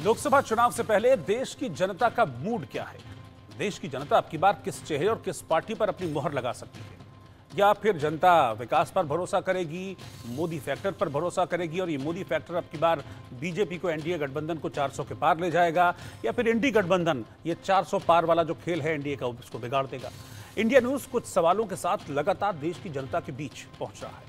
लोकसभा चुनाव से पहले देश की जनता का मूड क्या है? देश की जनता अब की बार किस चेहरे और किस पार्टी पर अपनी मोहर लगा सकती है? या फिर जनता विकास पर भरोसा करेगी, मोदी फैक्टर पर भरोसा करेगी और ये मोदी फैक्टर अब की बार बीजेपी को, एनडीए गठबंधन को 400 के पार ले जाएगा, या फिर इंडी गठबंधन ये 400 पार वाला जो खेल है एनडीए का उसको बिगाड़ देगा? इंडिया न्यूज कुछ सवालों के साथ लगातार देश की जनता के बीच पहुंच रहा है।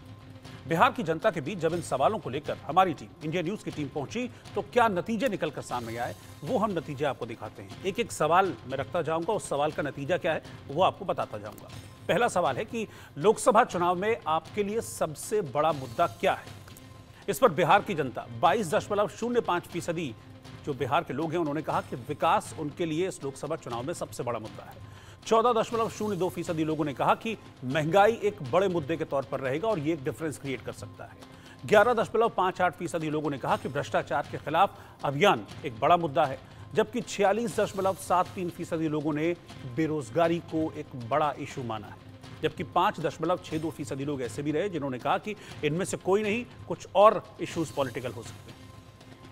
बिहार की जनता के बीच जब इन सवालों को लेकर हमारी टीम, इंडिया न्यूज की टीम पहुंची, तो क्या नतीजे निकलकर सामने आए वो हम नतीजे आपको दिखाते हैं। एक एक सवाल मैं रखता जाऊंगा, उस सवाल का नतीजा क्या है वो आपको बताता जाऊंगा। पहला सवाल है कि लोकसभा चुनाव में आपके लिए सबसे बड़ा मुद्दा क्या है? इस पर बिहार की जनता 22.05% जो बिहार के लोग हैं उन्होंने कहा कि विकास उनके लिए इस लोकसभा चुनाव में सबसे बड़ा मुद्दा है। 14.02% लोगों ने कहा कि महंगाई एक बड़े मुद्दे के तौर पर रहेगा और ये एक डिफरेंस क्रिएट कर सकता है। 11.58% लोगों ने कहा कि भ्रष्टाचार के खिलाफ अभियान एक बड़ा मुद्दा है, जबकि 46.73% लोगों ने बेरोजगारी को एक बड़ा इशू माना है, जबकि 5.62% लोग ऐसे भी रहे जिन्होंने कहा कि इनमें से कोई नहीं, कुछ और इश्यूज पॉलिटिकल हो सकते हैं।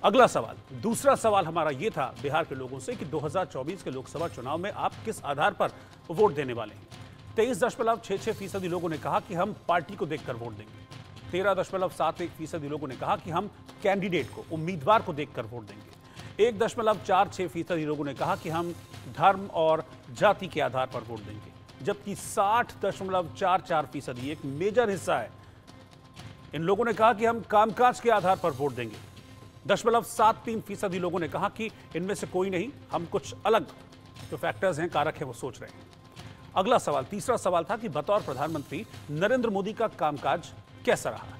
अगला सवाल, दूसरा सवाल हमारा यह था बिहार के लोगों से कि 2024 के लोकसभा चुनाव में आप किस आधार पर वोट देने वाले हैं? 23.66% लोगों ने कहा कि हम पार्टी को देखकर वोट देंगे। 13.71% लोगों ने कहा कि हम कैंडिडेट को, उम्मीदवार को देखकर वोट देंगे। 1.46% लोगों ने कहा कि हम धर्म और जाति के आधार पर वोट देंगे, जबकि 60.44%, एक मेजर हिस्सा है, इन लोगों ने कहा कि हम कामकाज के आधार पर वोट देंगे। 0.73% लोगों ने कहा कि इनमें से कोई नहीं, हम कुछ अलग जो फैक्टर्स हैं, कारक है, वो सोच रहे हैं। अगला सवाल, तीसरा सवाल था कि बतौर प्रधानमंत्री नरेंद्र मोदी का कामकाज कैसा रहा है?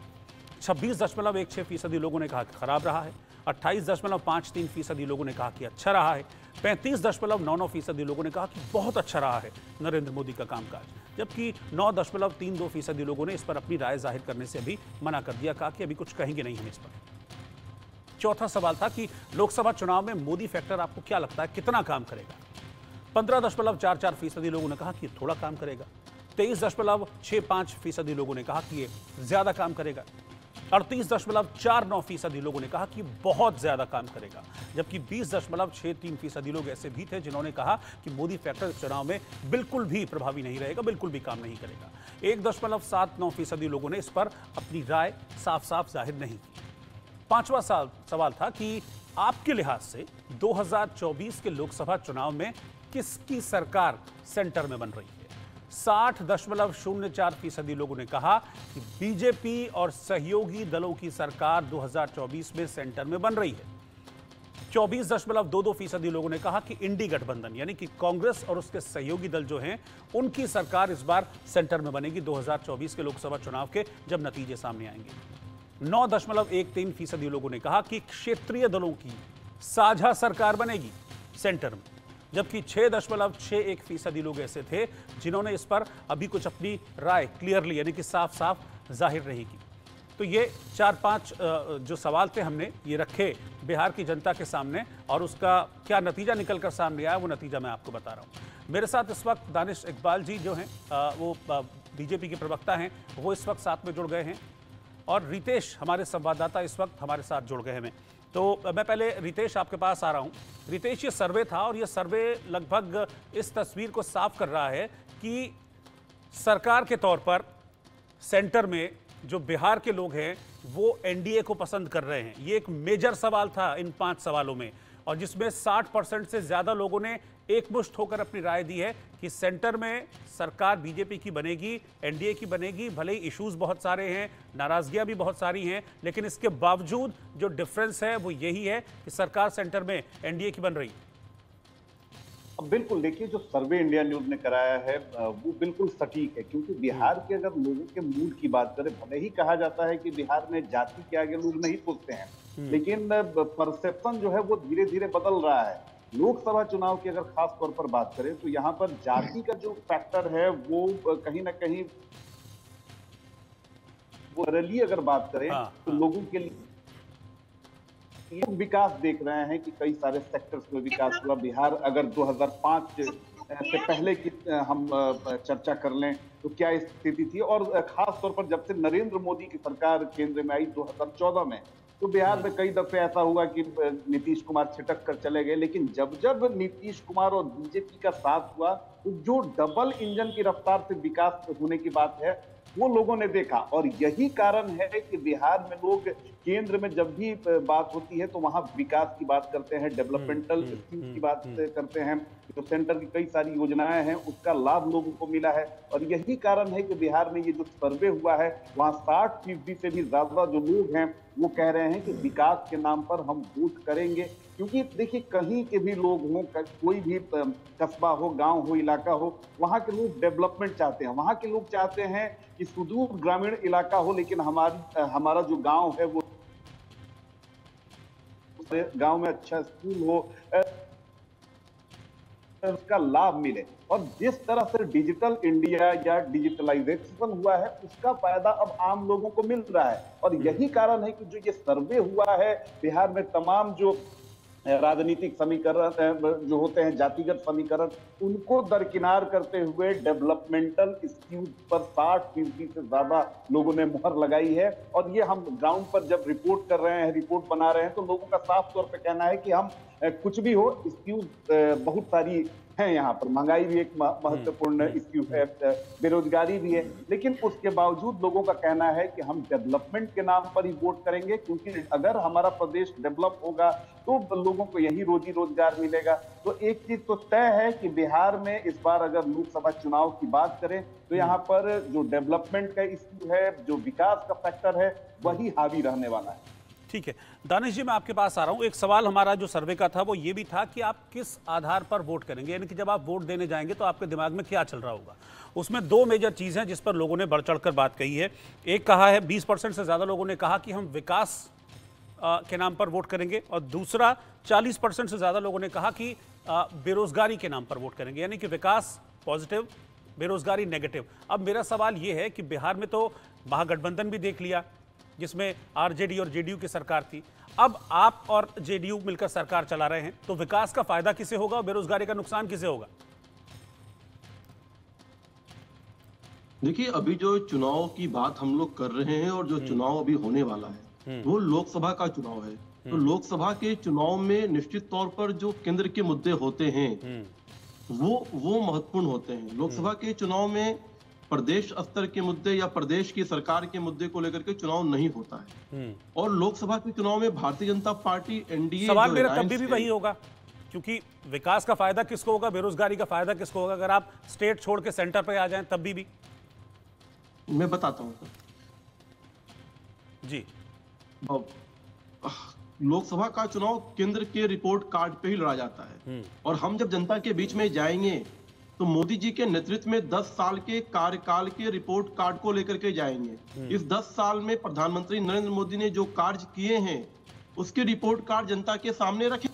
26.16% लोगों ने कहा कि खराब रहा है। 28.53% लोगों ने कहा कि अच्छा रहा है। 35.99% लोगों ने कहा कि बहुत अच्छा रहा है नरेंद्र मोदी का कामकाज, जबकि 9.32% लोगों ने इस पर अपनी राय जाहिर करने से अभी मना कर दिया, कहा कि अभी कुछ कहेंगे नहीं हम इस पर। चौथा सवाल था कि लोकसभा चुनाव में मोदी फैक्टर आपको क्या लगता है कितना काम करेगा? 15.44% लोगों ने कहा कि थोड़ा काम करेगा। 23.65% लोगों ने कहा कि ये ज्यादा काम करेगा। 38.49% लोगों ने कहा कि बहुत ज्यादा काम करेगा, जबकि 20.63% लोग ऐसे भी थे जिन्होंने कहा कि मोदी फैक्टर चुनाव में बिल्कुल भी प्रभावी नहीं रहेगा, बिल्कुल भी काम नहीं करेगा। 1.79% लोगों ने इस पर अपनी राय साफ साफ जाहिर नहीं की। पांचवा सवाल था कि आपके लिहाज से 2024 के लोकसभा चुनाव में किसकी सरकार सेंटर में बन रही है? 60.04% लोगों ने कहा कि बीजेपी और सहयोगी दलों की सरकार 2024 में सेंटर में बन रही है। 24.22% लोगों ने कहा कि इंडी गठबंधन यानी कि कांग्रेस और उसके सहयोगी दल जो हैं उनकी सरकार इस बार सेंटर में बनेगी 2024 के लोकसभा चुनाव के जब नतीजे सामने आएंगे। 9.13% लोगों ने कहा कि क्षेत्रीय दलों की साझा सरकार बनेगी सेंटर में, जबकि 6.61% लोग ऐसे थे जिन्होंने इस पर अभी कुछ अपनी राय क्लियरली यानी कि साफ साफ जाहिर नहीं की। तो ये 4-5 जो सवाल थे हमने ये रखे बिहार की जनता के सामने, और उसका क्या नतीजा निकलकर सामने आया वो नतीजा मैं आपको बता रहा हूँ। मेरे साथ इस वक्त दानिश इकबाल जी जो हैं वो बीजेपी के प्रवक्ता हैं, वो इस वक्त साथ में जुड़ गए हैं, और रितेश हमारे संवाददाता इस वक्त हमारे साथ जुड़ गए हैं। तो मैं पहले रितेश आपके पास आ रहा हूं। रितेश, ये सर्वे था और ये सर्वे लगभग इस तस्वीर को साफ कर रहा है कि सरकार के तौर पर सेंटर में जो बिहार के लोग हैं वो एनडीए को पसंद कर रहे हैं। ये एक मेजर सवाल था इन 5 सवालों में, और जिसमें 60% से ज्यादा लोगों ने एकमुश्त होकर अपनी राय दी है कि सेंटर में सरकार बीजेपी की बनेगी, एनडीए की बनेगी। भले ही इश्यूज बहुत सारे हैं, नाराजगियां भी बहुत सारी हैं, लेकिन इसके बावजूद जो डिफरेंस है वो यही है कि सरकार सेंटर में एनडीए की बन रही है। अब बिल्कुल देखिए, जो सर्वे इंडिया न्यूज ने कराया है वो बिल्कुल सटीक है, क्योंकि बिहार के अगर लोगों के मूड की बात करें, भले ही कहा जाता है कि बिहार में जाति के आगे लोग नहीं पूछते हैं, लेकिन परसेप्शन जो है वो धीरे धीरे बदल रहा है। लोकसभा चुनाव की अगर खास तौर पर बात करें तो यहाँ पर जाति का जो फैक्टर है वो कहीं ना कहीं वो रैली अगर बात करें तो लोगों के लिए विकास देख रहे हैं कि कई सारे सेक्टर्स में विकास हुआ। बिहार अगर 2005 से पहले की हम चर्चा कर लें तो क्या स्थिति थी, और खास तौर पर जब से नरेंद्र मोदी की सरकार केंद्र में आई 2014 में, तो बिहार में कई दफे ऐसा हुआ कि नीतीश कुमार छिटक कर चले गए, लेकिन जब जब नीतीश कुमार और बीजेपी का साथ हुआ तो जो डबल इंजन की रफ्तार से विकास होने की बात है वो लोगों ने देखा। और यही कारण है कि बिहार में लोग केंद्र में जब भी बात होती है तो वहां विकास की बात करते हैं, डेवलपमेंटल स्कीम की बात करते हैं। जो सेंटर की कई सारी योजनाएं हैं उसका लाभ लोगों को मिला है। और यही कारण है कि बिहार में ये जो सर्वे हुआ है वहां 60% से भी ज्यादा जो लोग हैं वो कह रहे हैं कि विकास के नाम पर हम वोट करेंगे। क्योंकि देखिए कहीं के भी लोग हों, कोई भी कस्बा हो, गांव हो, इलाका हो, वहां के लोग डेवलपमेंट चाहते हैं। वहां के लोग चाहते हैं कि सुदूर ग्रामीण इलाका हो लेकिन हमारा जो गांव है वो गांव में अच्छा स्कूल हो, उसका लाभ मिले। और जिस तरह से डिजिटल इंडिया या डिजिटलाइजेशन हुआ है उसका फायदा अब आम लोगों को मिल रहा है। और यही कारण है कि जो ये सर्वे हुआ है बिहार में, तमाम जो राजनीतिक समीकरण जो होते हैं, जातिगत समीकरण, उनको दरकिनार करते हुए डेवलपमेंटल स्कीम पर 60% से ज्यादा लोगों ने मुहर लगाई है। और ये हम ग्राउंड पर जब रिपोर्ट कर रहे हैं, रिपोर्ट बना रहे हैं, तो लोगों का साफ तौर पे कहना है कि हम कुछ भी हो, स्कीम बहुत सारी है यहाँ पर। महंगाई भी एक महत्वपूर्ण इश्यू है, बेरोजगारी भी है, लेकिन उसके बावजूद लोगों का कहना है कि हम डेवलपमेंट के नाम पर ही वोट करेंगे। क्योंकि अगर हमारा प्रदेश डेवलप होगा तो लोगों को यही रोजी रोजगार मिलेगा। तो एक चीज तो तय है कि बिहार में इस बार अगर लोकसभा चुनाव की बात करें तो यहाँ पर जो डेवलपमेंट का इश्यू है, जो विकास का फैक्टर है, वही हावी रहने वाला है। ठीक है दानिश जी, मैं आपके पास आ रहा हूं। एक सवाल हमारा जो सर्वे का था वो ये भी था कि आप किस आधार पर वोट करेंगे, यानी कि जब आप वोट देने जाएंगे तो आपके दिमाग में क्या चल रहा होगा। उसमें दो मेजर चीज़ हैं जिस पर लोगों ने बढ़ चढ़कर बात कही है। एक कहा है 20% से ज़्यादा लोगों ने कहा कि हम विकास के नाम पर वोट करेंगे, और दूसरा 40% से ज़्यादा लोगों ने कहा कि बेरोजगारी के नाम पर वोट करेंगे, यानी कि विकास पॉजिटिव, बेरोजगारी नेगेटिव। अब मेरा सवाल ये है कि बिहार में तो महागठबंधन भी देख लिया जिसमें आरजेडी और जेडीयू की सरकार थी, अब आप और जेडीयू मिलकर सरकार चला रहे हैं, तो विकास का फायदा किसे होगा और बेरोजगारी का नुकसान किसे होगा? देखिए, अभी जो चुनाव की बात हम लोग कर रहे हैं और जो चुनाव अभी होने वाला है वो लोकसभा का चुनाव है। तो लोकसभा के चुनाव में निश्चित तौर पर जो केंद्र के मुद्दे होते हैं वो महत्वपूर्ण होते हैं। लोकसभा के चुनाव में प्रदेश स्तर के मुद्दे या प्रदेश की सरकार के मुद्दे को लेकर के चुनाव नहीं होता है। और लोकसभा के चुनाव में भारतीय जनता पार्टी एनडीए, सवाल मेरा तब भी वही होगा, क्योंकि विकास का फायदा किसको होगा, बेरोजगारी का फायदा किसको होगा? अगर आप स्टेट छोड़ के सेंटर पे आ जाएं तब भी मैं बताता हूं जी। लोकसभा का चुनाव केंद्र के रिपोर्ट कार्ड पे ही लड़ा जाता है, और हम जब जनता के बीच में जाएंगे तो मोदी जी के नेतृत्व में 10 साल के कार्यकाल के रिपोर्ट कार्ड को लेकर के जाएंगे। इस 10 साल में प्रधानमंत्री नरेंद्र मोदी ने जो कार्य किए हैं उसके रिपोर्ट कार्ड जनता के सामने रखे।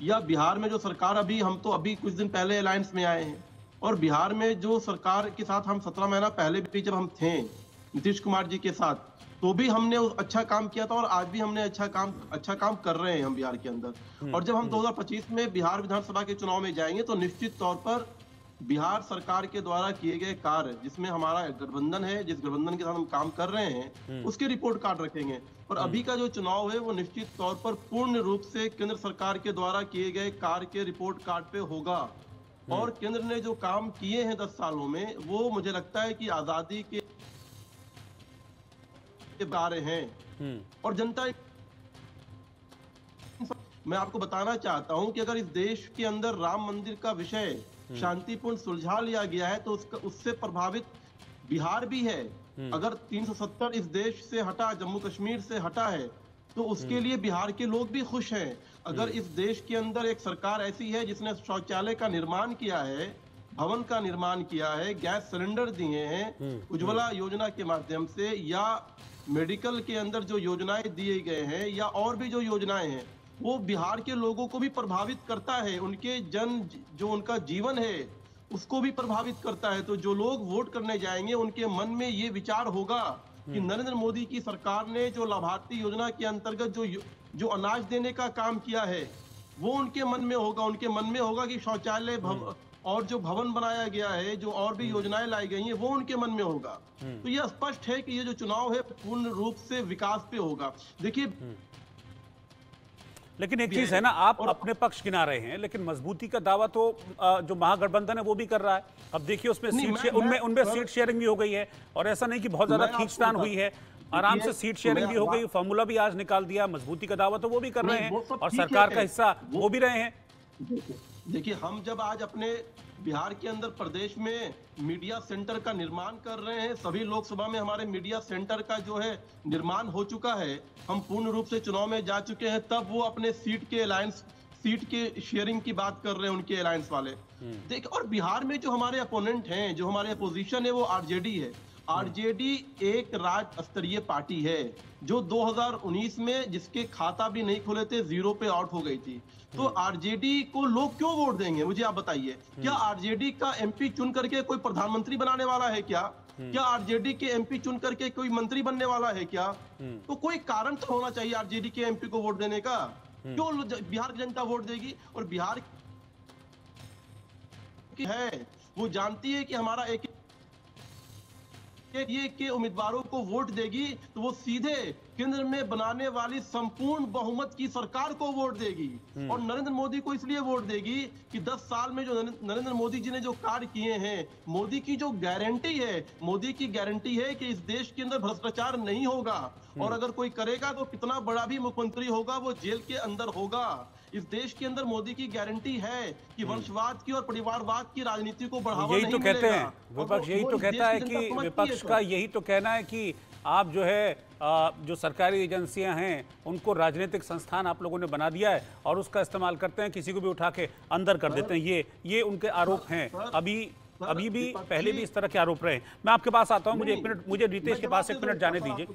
या बिहार में जो सरकार, अभी कुछ दिन पहले अलायंस में आए हैं, और बिहार में जो सरकार के साथ हम 17 महीना पहले भी जब हम थे नीतीश कुमार जी के साथ, तो भी हमने अच्छा काम किया था, और आज भी हमने अच्छा काम कर रहे हैं हम बिहार के अंदर। और जब हम 2025 में बिहार विधानसभा के चुनाव में जाएंगे तो निश्चित तौर पर बिहार सरकार के द्वारा किए गए कार्य, जिसमें हमारा गठबंधन है, जिस गठबंधन के साथ हम काम कर रहे हैं, उसके रिपोर्ट कार्ड रखेंगे। और अभी का जो चुनाव है वो निश्चित तौर पर पूर्ण रूप से केंद्र सरकार के द्वारा किए गए कार्य के रिपोर्ट कार्ड पे होगा। और केंद्र ने जो काम किए हैं 10 सालों में, वो मुझे लगता है कि आजादी के बारे हैं। और जनता, मैं आपको बताना चाहता हूं कि अगर इस देश के अंदर राम मंदिर का विषय शांतिपूर्ण सुलझा लिया गया है तो उससे प्रभावित बिहार भी है। अगर 370 इस देश से हटा, जम्मू कश्मीर से हटा है, तो उसके लिए बिहार के लोग भी खुश हैं। अगर इस देश के अंदर एक सरकार ऐसी है जिसने शौचालय का निर्माण किया है, भवन का निर्माण किया है, गैस सिलेंडर दिए हैं उज्ज्वला योजना के माध्यम से, या मेडिकल के अंदर जो योजनाएं दिए गए हैं, या और भी जो योजनाएं हैं, वो बिहार के लोगों को भी प्रभावित करता है। उनके जो उनका जीवन है उसको भी प्रभावित करता है। तो जो लोग वोट करने जाएंगे उनके मन में ये विचार होगा कि नरेंद्र मोदी की सरकार ने जो लाभार्थी योजना के अंतर्गत जो अनाज देने का काम किया है वो उनके मन में होगा। उनके मन में होगा कि शौचालय और जो भवन बनाया गया है, जो और भी योजनाएं लाई गई हैं, वो उनके मन में होगा। तो यह स्पष्ट है कि ये जो चुनाव है पूर्ण रूप से विकास पे होगा। देखिए, लेकिन एक चीज है ना, आप अपने पक्ष गिना रहे हैं, लेकिन मजबूती का दावा तो जो महागठबंधन है वो भी कर रहा है। अब देखिए उसमें उनमें सीट शेयरिंग भी हो गई है, और ऐसा नहीं कि बहुत ज्यादा खींचतान हुई है, आराम से सीट शेयरिंग भी हो गई, फॉर्मूला भी आज निकाल दिया। मजबूती का दावा तो वो भी कर रहे हैं और सरकार का हिस्सा वो भी रहे हैं। देखिए, हम जब आज अपने बिहार के अंदर प्रदेश में मीडिया सेंटर का निर्माण कर रहे हैं, सभी लोकसभा में हमारे मीडिया सेंटर का जो है निर्माण हो चुका है, हम पूर्ण रूप से चुनाव में जा चुके हैं, तब वो अपने सीट के शेयरिंग की बात कर रहे हैं उनके अलायंस वाले। देखिए, और बिहार में जो हमारे अपोनेंट हैं, जो हमारे अपोजिशन है, वो आरजेडी है। आरजेडी एक राज्य स्तरीय पार्टी है जो 2019 में जिसके खाता भी नहीं खुले थे, जीरो पे आउट हो गई थी। तो आरजेडी को लोग क्यों वोट देंगे, मुझे आप बताइए। क्या आरजेडी का एमपी चुन करके कोई प्रधानमंत्री बनाने वाला है क्या? क्या आरजेडी के एमपी चुन करके कोई मंत्री बनने वाला है क्या? तो कोई कारण तो होना चाहिए आरजेडी के एमपी को वोट देने का। क्यों बिहार की जनता वोट देगी? और बिहार की है वो जानती है कि हमारा एक ये के उम्मीदवारों को वोट देगी तो वो सीधे केंद्र में बनाने वाली संपूर्ण बहुमत की सरकार को वोट देगी। और नरेंद्र मोदी को इसलिए वोट देगी कि 10 साल में जो नरेंद्र मोदी जी ने जो कार्य किए हैं, मोदी की जो गारंटी है, मोदी की गारंटी है कि इस देश के अंदर भ्रष्टाचार नहीं होगा, और अगर कोई करेगा तो कितना बड़ा भी मुख्यमंत्री होगा वो जेल के अंदर होगा। इस देश के अंदर मोदी की गारंटी है कि वंशवाद की और परिवारवाद की राजनीति को बढ़ावा यही नहीं तो कहते हैं मिलेगा। विपक्ष, यही तो कहता है कि विपक्ष का यही तो कहना है कि आप जो है जो सरकारी एजेंसियां हैं उनको राजनीतिक संस्थान आप लोगों ने बना दिया है और उसका इस्तेमाल करते हैं, किसी को भी उठा के अंदर कर देते हैं। ये उनके आरोप हैं। अभी भी पहले भी इस तरह के आरोप रहे। मैं आपके पास आता हूं, मुझे रितेश के पास 1 मिनट जाने दीजिए।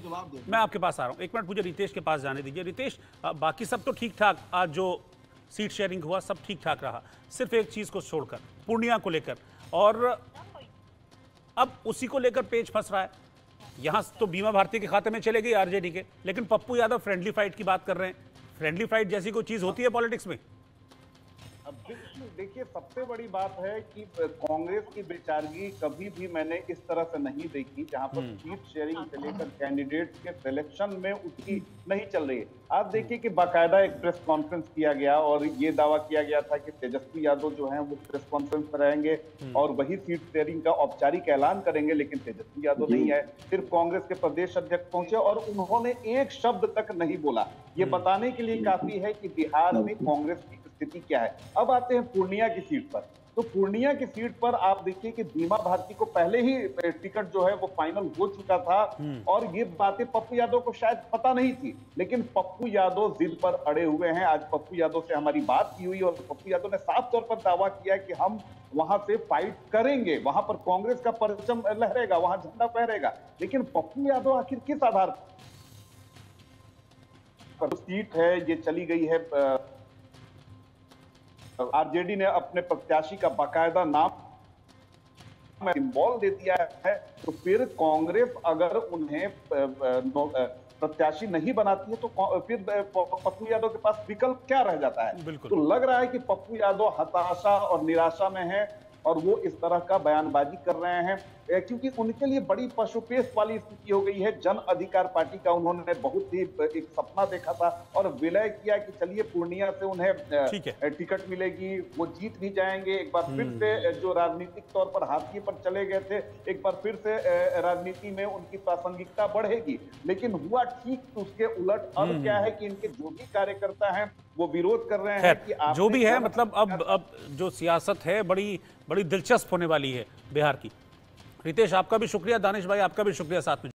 मैं आपके पास आ रहा हूं, 1 मिनट मुझे रितेश के पास जाने दीजिए। रितेश, बाकी सब तो ठीक ठाक, आज जो सीट शेयरिंग हुआ सब ठीक ठाक रहा, सिर्फ एक चीज को छोड़कर, पूर्णिया को लेकर, और अब उसी को लेकर पेच फंस रहा है। यहां तो बीमा भारती के खाते में चले गई आरजेडी के, लेकिन पप्पू यादव फ्रेंडली फाइट की बात कर रहे हैं। फ्रेंडली फाइट जैसी कोई चीज होती है पॉलिटिक्स में? देखिए, सबसे बड़ी बात है कि कांग्रेस की बेचारगी कभी भी मैंने इस तरह से नहीं देखी, जहां पर सीट शेयरिंग से लेकर कैंडिडेट के सिलेक्शन में उसकी नहीं चल रही है। आप देखिए कि बाकायदा एक प्रेस कॉन्फ्रेंस किया गया और ये दावा किया गया था कि तेजस्वी यादव जो हैं वो प्रेस कॉन्फ्रेंस में रहेंगे और वही सीट शेयरिंग का औपचारिक ऐलान करेंगे, लेकिन तेजस्वी यादव नहीं है। सिर्फ कांग्रेस के प्रदेश अध्यक्ष पहुंचे और उन्होंने एक शब्द तक नहीं बोला। ये बताने के लिए काफी है कि बिहार में कांग्रेस की स्थिति क्या है। अब आते हैं पूर्णिया की सीट पर। तो पूर्णिया की सीट पर आप देखिए कि बीमा भारती को पहले ही टिकट जो है वो फाइनल हो चुका था और ये बातें पप्पू यादव को शायद पता नहीं थी, लेकिन पप्पू यादव जिद पर अड़े हुए हैं। आज पप्पू यादव से हमारी बात की हुई और पप्पू यादव ने साफ तौर पर दावा किया कि हम वहां से फाइट करेंगे, वहां पर कांग्रेस का परचम लहरेगा, वहां झंडा फहरेगा। लेकिन पप्पू यादव आखिर किस आधार पर सीट है ये चली गई है? आरजेडी ने अपने प्रत्याशी का बाकायदा नाम सिंबल दे दिया है, तो फिर कांग्रेस अगर उन्हें प्रत्याशी नहीं बनाती है तो फिर पप्पू यादव के पास विकल्प क्या रह जाता है? तो लग रहा है कि पप्पू यादव हताशा और निराशा में है और वो इस तरह का बयानबाजी कर रहे हैं क्योंकि उनके लिए बड़ी पशुपेश वाली स्थिति हो गई है। जन अधिकार पार्टी का उन्होंने बहुत ही एक सपना देखा था और विलय किया कि चलिए पूर्णिया से उन्हें टिकट मिलेगी, वो जीत भी जाएंगे। एक बार फिर से जो राजनीतिक तौर पर हाशिए पर चले गए थे, एक बार फिर से राजनीति में उनकी प्रासंगिकता बढ़ेगी, लेकिन हुआ ठीक उसके उलट। अब क्या है कि इनके जो भी कार्यकर्ता हैं वो विरोध कर रहे हैं कि जो भी है, मतलब अब जो सियासत है बड़ी दिलचस्प होने वाली है बिहार की। रितेश, आपका भी शुक्रिया, दानिश भाई आपका भी शुक्रिया साथ में।